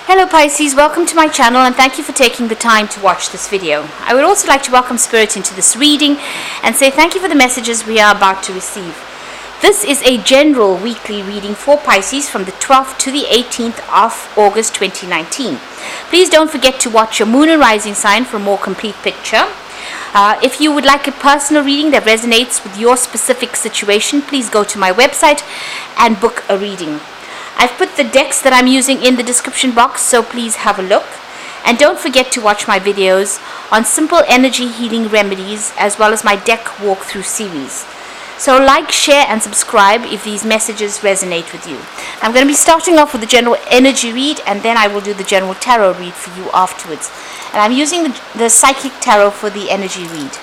Hello Pisces, welcome to my channel and thank you for taking the time to watch this video. I would also like to welcome Spirit into this reading and say thank you for the messages we are about to receive. This is a general weekly reading for Pisces from the 12th to the 18th of August 2019. Please don't forget to watch your moon and rising sign for a more complete picture. If you would like a personal reading that resonates with your specific situation, please go to my website and book a reading. I've put the decks that I'm using in the description box, so please have a look. And don't forget to watch my videos on simple energy healing remedies as well as my deck walkthrough series. So like, share and subscribe if these messages resonate with you. I'm going to be starting off with the general energy read and then I will do the general tarot read for you afterwards. And I'm using the psychic tarot for the energy read.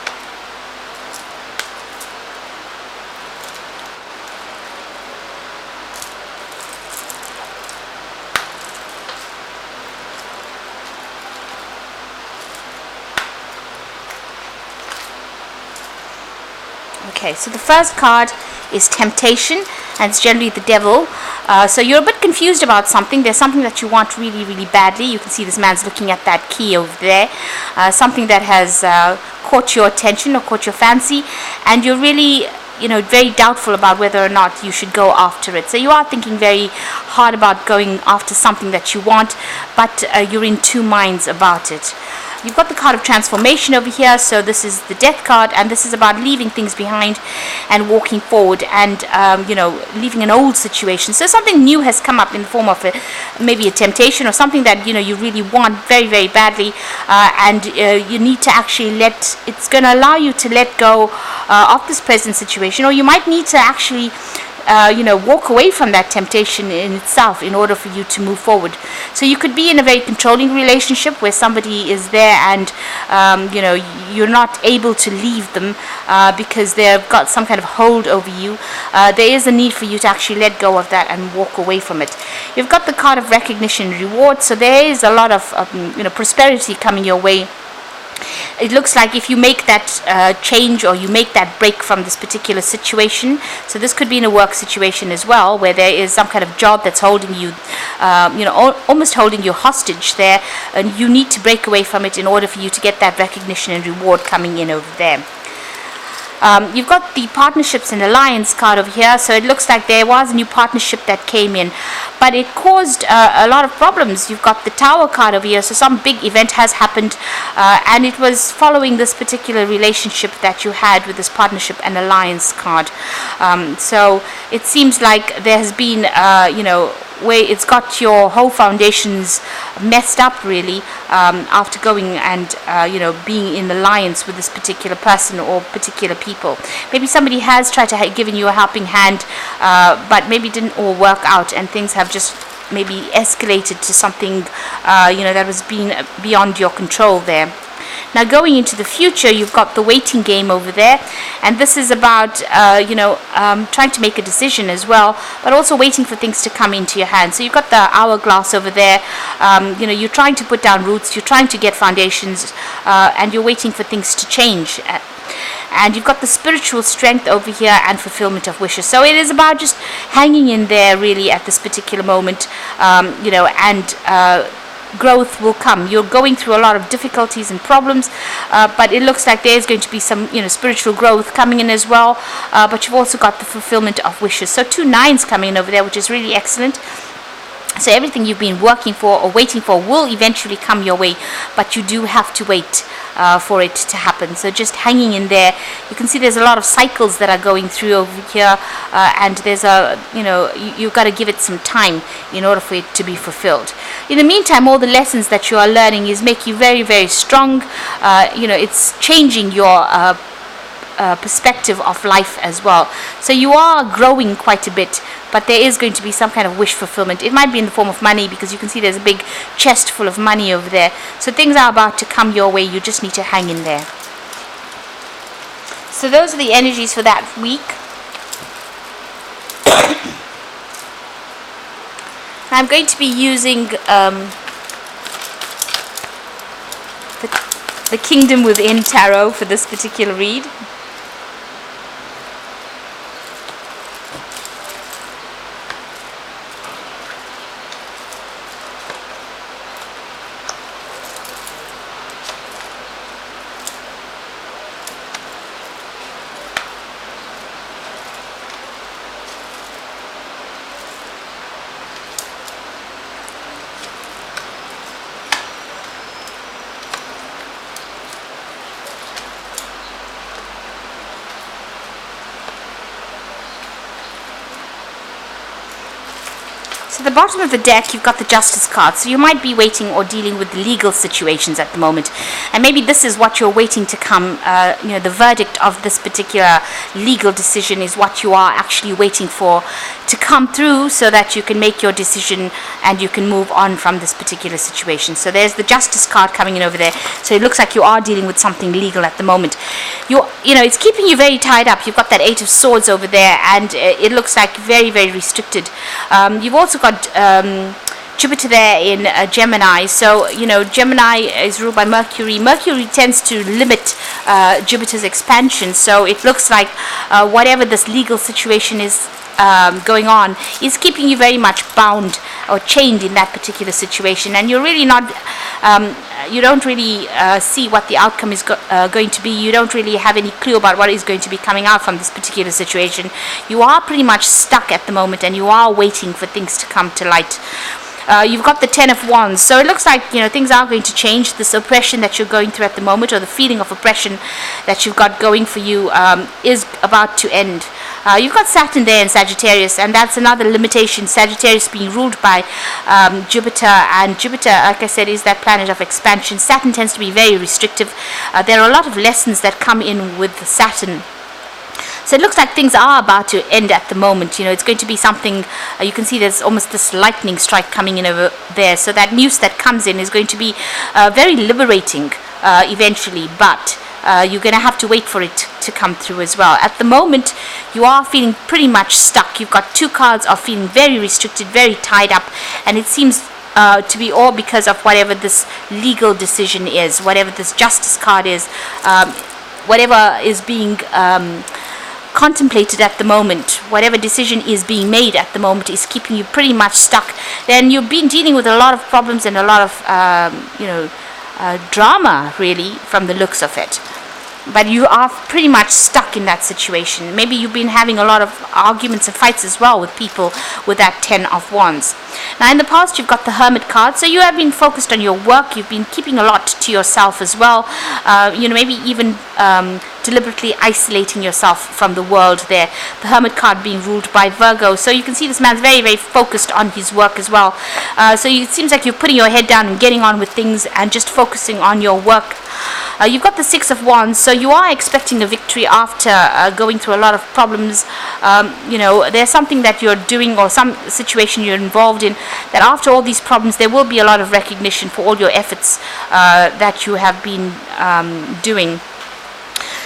Okay, so the first card is temptation, and it's generally the devil. So you're a bit confused about something. There's something that you want really, really badly. You can see this man's looking at that key over there. Something that has caught your attention or caught your fancy, and you're really, very doubtful about whether or not you should go after it. So you are thinking very hard about going after something that you want, but you're in two minds about it. You've got the card of transformation over here, so this is the death card, and this is about leaving things behind and walking forward and, leaving an old situation. So something new has come up in the form of maybe a temptation or something that, you really want very, very badly, and you need to actually it's going to allow you to let go of this present situation, or you might need to actually walk away from that temptation in itself in order for you to move forward. So you could be in a very controlling relationship where somebody is there and you're not able to leave them because they've got some kind of hold over you. There is a need for you to actually let go of that and walk away from it. You've got the card of recognition and reward, so there is a lot of prosperity coming your way. It looks like if you make that change or you make that break from this particular situation, so this could be in a work situation as well, where there is some kind of job that's holding you, almost holding you hostage there, and you need to break away from it in order for you to get that recognition and reward coming in over there. You've got the partnerships and alliance card over here, so it looks like there was a new partnership that came in, but it caused a lot of problems. You've got the tower card over here, so some big event has happened, and it was following this particular relationship that you had with this partnership and alliance card. So it seems like there has been, where it's got your whole foundations messed up really, after going and being in alliance with this particular person or particular people. Maybe somebody has tried to given you a helping hand, but maybe didn't all work out and things have just maybe escalated to something that was beyond your control there. Now going into the future, you've got the waiting game over there, and this is about trying to make a decision as well, but also waiting for things to come into your hands. So you've got the hourglass over there. You're trying to put down roots, you're trying to get foundations, and you're waiting for things to change. And you've got the spiritual strength over here and fulfillment of wishes. So it is about just hanging in there really at this particular moment, and growth will come. You're going through a lot of difficulties and problems, but it looks like there's going to be some spiritual growth coming in as well, but you've also got the fulfillment of wishes. So 2 9s coming in over there, which is really excellent. So everything you've been working for or waiting for will eventually come your way, but you do have to wait for it to happen. So just hanging in there. You can see there's a lot of cycles that are going through over here, and there's you've got to give it some time in order for it to be fulfilled. In the meantime, all the lessons that you are learning is make you very, very strong. It's changing your perspective of life as well. So you are growing quite a bit, but there is going to be some kind of wish fulfillment. It might be in the form of money, because you can see there's a big chest full of money over there. So things are about to come your way. You just need to hang in there. So those are the energies for that week. I'm going to be using the Kingdom Within Tarot for this particular read. So at the bottom of the deck, you've got the Justice card. So you might be waiting or dealing with legal situations at the moment. And maybe this is what you're waiting to come, the verdict of this particular legal decision is what you are actually waiting for to come through so that you can make your decision and you can move on from this particular situation. So there's the Justice card coming in over there. So it looks like you are dealing with something legal at the moment. It's keeping you very tied up. You've got that Eight of Swords over there, and it looks like very, very restricted. You've also got Jupiter there in Gemini. So, Gemini is ruled by Mercury. Mercury tends to limit Jupiter's expansion. So it looks like whatever this legal situation is going on is keeping you very much bound or chained in that particular situation, and you're really not you don't really see what the outcome is going to be. You don't really have any clue about what is going to be coming out from this particular situation. You are pretty much stuck at the moment, and you are waiting for things to come to light. You've got the Ten of Wands, so it looks like things are going to change. This oppression that you're going through at the moment, or the feeling of oppression that you've got going for you, is about to end. You've got Saturn there in Sagittarius, and that's another limitation. Sagittarius being ruled by Jupiter, and Jupiter, like I said, is that planet of expansion. Saturn tends to be very restrictive. There are a lot of lessons that come in with Saturn. So it looks like things are about to end at the moment. It's going to be something, you can see there's almost this lightning strike coming in over there. So that news that comes in is going to be very liberating eventually, but you're going to have to wait for it to come through as well. At the moment, you are feeling pretty much stuck. You've got two cards of feeling very restricted, very tied up, and it seems to be all because of whatever this legal decision is, whatever this Justice card is, whatever is being contemplated at the moment, whatever decision is being made at the moment is keeping you pretty much stuck. Then you've been dealing with a lot of problems and a lot of drama, really, from the looks of it. But you are pretty much stuck in that situation. Maybe you've been having a lot of arguments and fights as well with people with that Ten of Wands. Now, in the past, you've got the Hermit card. So you have been focused on your work. You've been keeping a lot to yourself as well. Maybe even deliberately isolating yourself from the world there. The Hermit card being ruled by Virgo. So you can see this man's very, very focused on his work as well. So it seems like you're putting your head down and getting on with things and just focusing on your work. You've got the Six of Wands, so you are expecting a victory after going through a lot of problems. There's something that you're doing or some situation you're involved in that after all these problems there will be a lot of recognition for all your efforts that you have been doing.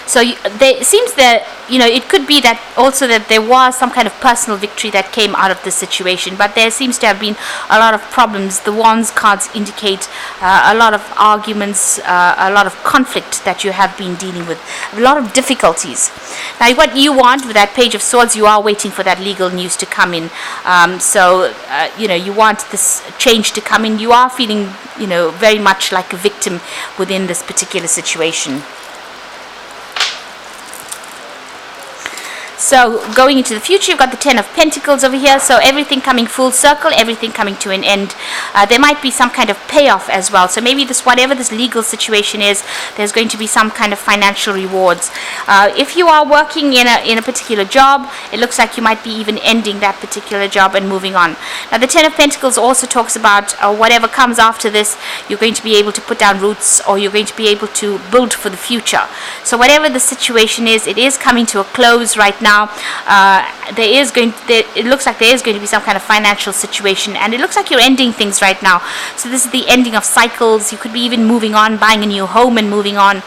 So it seems that, it could be that also that there was some kind of personal victory that came out of this situation, but there seems to have been a lot of problems. The Wands cards indicate a lot of arguments, a lot of conflict that you have been dealing with, a lot of difficulties. Now, what you want with that Page of Swords, you are waiting for that legal news to come in. You want this change to come in. You are feeling, very much like a victim within this particular situation. So going into the future, you've got the Ten of Pentacles over here. So everything coming full circle, everything coming to an end. There might be some kind of payoff as well. So maybe whatever this legal situation is, there's going to be some kind of financial rewards. If you are working in a particular job, it looks like you might be even ending that particular job and moving on. Now, the Ten of Pentacles also talks about whatever comes after this, you're going to be able to put down roots, or you're going to be able to build for the future. So whatever the situation is, it is coming to a close right now. It looks like there is going to be some kind of financial situation, and it looks like you're ending things right now. So this is the ending of cycles. You could be even moving on, buying a new home and moving on.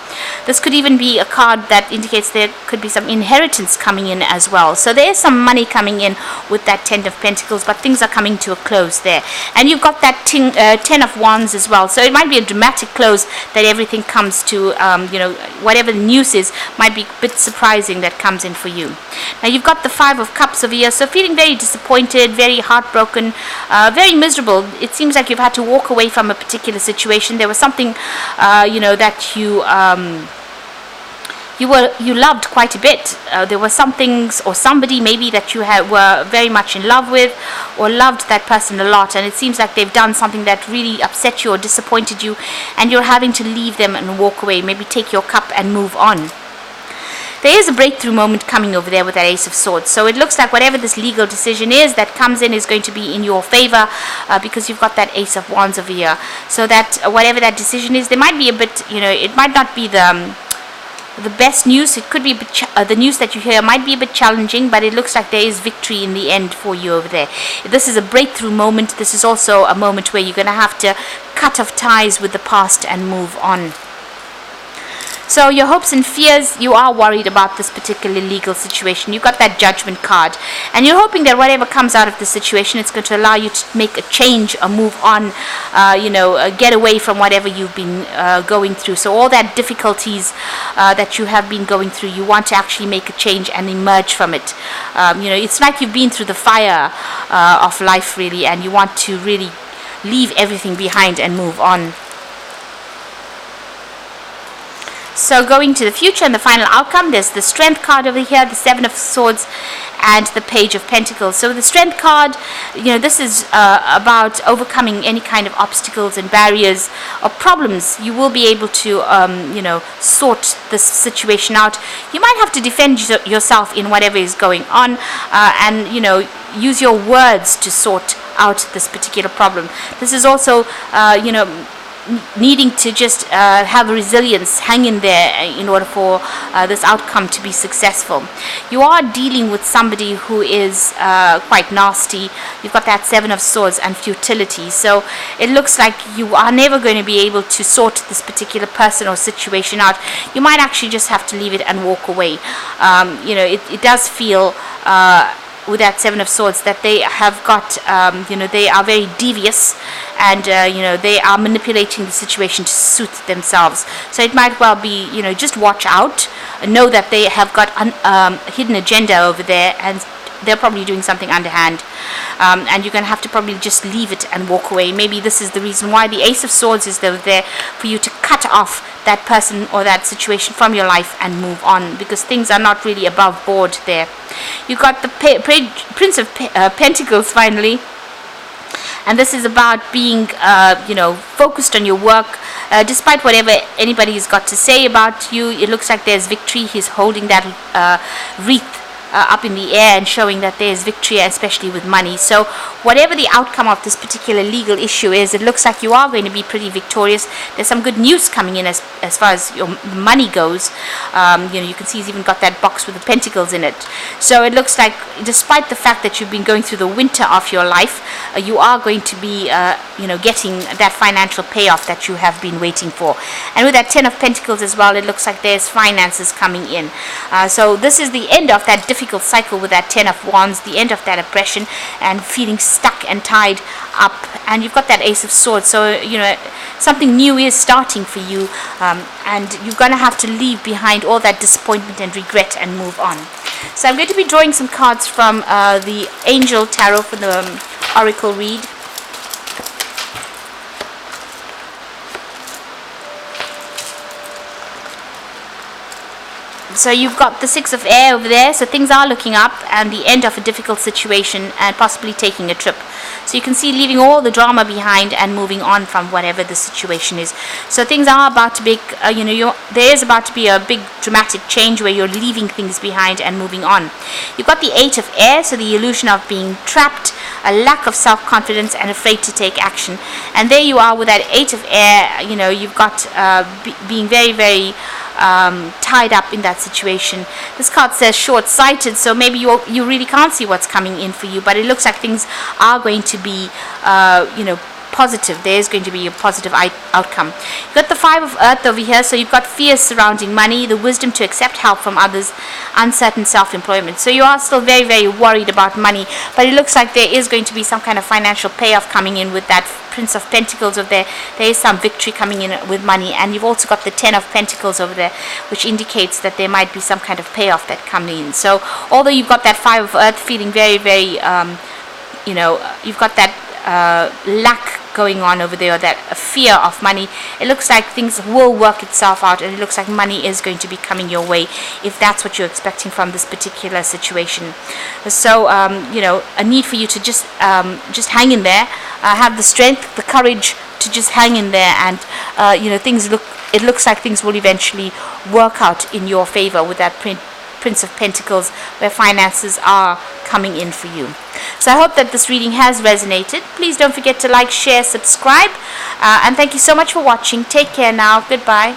This could even be a card that indicates there could be some inheritance coming in as well. So there is some money coming in with that Ten of Pentacles, but things are coming to a close there. And you've got that Ten of Wands as well. So it might be a dramatic close that everything comes to, whatever the news is, might be a bit surprising that comes in for you. Now, you've got the Five of Cups over here, so feeling very disappointed, very heartbroken, very miserable. It seems like you've had to walk away from a particular situation. There was something, that you loved quite a bit. There were some things or somebody maybe that you were very much in love with, or loved that person a lot, and it seems like they've done something that really upset you or disappointed you, and you're having to leave them and walk away, maybe take your cup and move on. there is a breakthrough moment coming over there with that Ace of Swords. So it looks like whatever this legal decision is that comes in is going to be in your favor, because you've got that Ace of Wands over here. So that whatever that decision is, there might be a bit, it might not be the best news. It could be a bit the news that you hear might be a bit challenging, but it looks like there is victory in the end for you over there. This is a breakthrough moment. This is also a moment where you're going to have to cut off ties with the past and move on. So your hopes and fears, you are worried about this particular legal situation. You got that Judgment card, and you're hoping that whatever comes out of this situation, it's going to allow you to make a change, or move on, get away from whatever you've been going through. So all that difficulties that you have been going through, you want to actually make a change and emerge from it. It's like you've been through the fire of life, really, and you want to really leave everything behind and move on. So going to the future and the final outcome, there's the Strength card over here, the Seven of Swords, and the Page of Pentacles. So the Strength card, this is about overcoming any kind of obstacles and barriers or problems. You will be able to, sort this situation out. You might have to defend yourself in whatever is going on, and use your words to sort out this particular problem. This is also, needing to just have resilience, hang in there in order for this outcome to be successful. You are dealing with somebody who is quite nasty. You've got that Seven of Swords and futility. So it looks like you are never going to be able to sort this particular person or situation out. You might actually just have to leave it and walk away. It does feel with that Seven of Swords that they have got, they are very devious, and they are manipulating the situation to suit themselves. So it might well be, just watch out, know that they have got a hidden agenda over there, and they're probably doing something underhand, and you're going to have to probably just leave it and walk away. Maybe this is the reason why the Ace of Swords is there for you to cut off that person or that situation from your life and move on, because things are not really above board there. You got the Prince of Pentacles finally, and this is about being focused on your work, despite whatever anybody has got to say about you. It looks like there's victory. He's holding that wreath up in the air and showing that there's victory, especially with money. So whatever the outcome of this particular legal issue is, it looks like you are going to be pretty victorious. There's some good news coming in as far as your money goes. You can see he's even got that box with the pentacles in it. So it looks like, despite the fact that you've been going through the winter of your life, you are going to be getting that financial payoff that you have been waiting for. And with that Ten of Pentacles as well, it looks like there's finances coming in. So this is the end of that difficult cycle with that Ten of Wands, the end of that oppression and feeling stuck and tied up. And you've got that Ace of Swords, so something new is starting for you, and you're going to have to leave behind all that disappointment and regret and move on. So I'm going to be drawing some cards from the Angel Tarot for the Oracle read. So you've got the Six of Air over there, so things are looking up, and the end of a difficult situation, and possibly taking a trip. So you can see leaving all the drama behind and moving on from whatever the situation is. So things are about to be, there is about to be a big dramatic change where you're leaving things behind and moving on. You've got the Eight of Air, so the illusion of being trapped, a lack of self-confidence, and afraid to take action. And there you are with that Eight of Air. You've got being very, very tied up in that situation. This card says short-sighted, so maybe you really can't see what's coming in for you, but it looks like things are going to be positive. There's going to be a positive outcome. You've got the Five of Earth over here, so you've got fears surrounding money, the wisdom to accept help from others, uncertain self-employment. So you are still very, very worried about money, but it looks like there is going to be some kind of financial payoff coming in with that Prince of Pentacles over there. There is some victory coming in with money, and you've also got the Ten of Pentacles over there, which indicates that there might be some kind of payoff that comes in. So although you've got that Five of Earth feeling very, very, you've got that lack going on over there, that fear of money, it looks like things will work itself out, and it looks like money is going to be coming your way if that's what you're expecting from this particular situation. So a need for you to just hang in there, have the strength, the courage to just hang in there, and it looks like things will eventually work out in your favor with that Prince of Pentacles, where finances are coming in for you. So I hope that this reading has resonated. Please don't forget to like, share, subscribe, and thank you so much for watching. Take care now. Goodbye.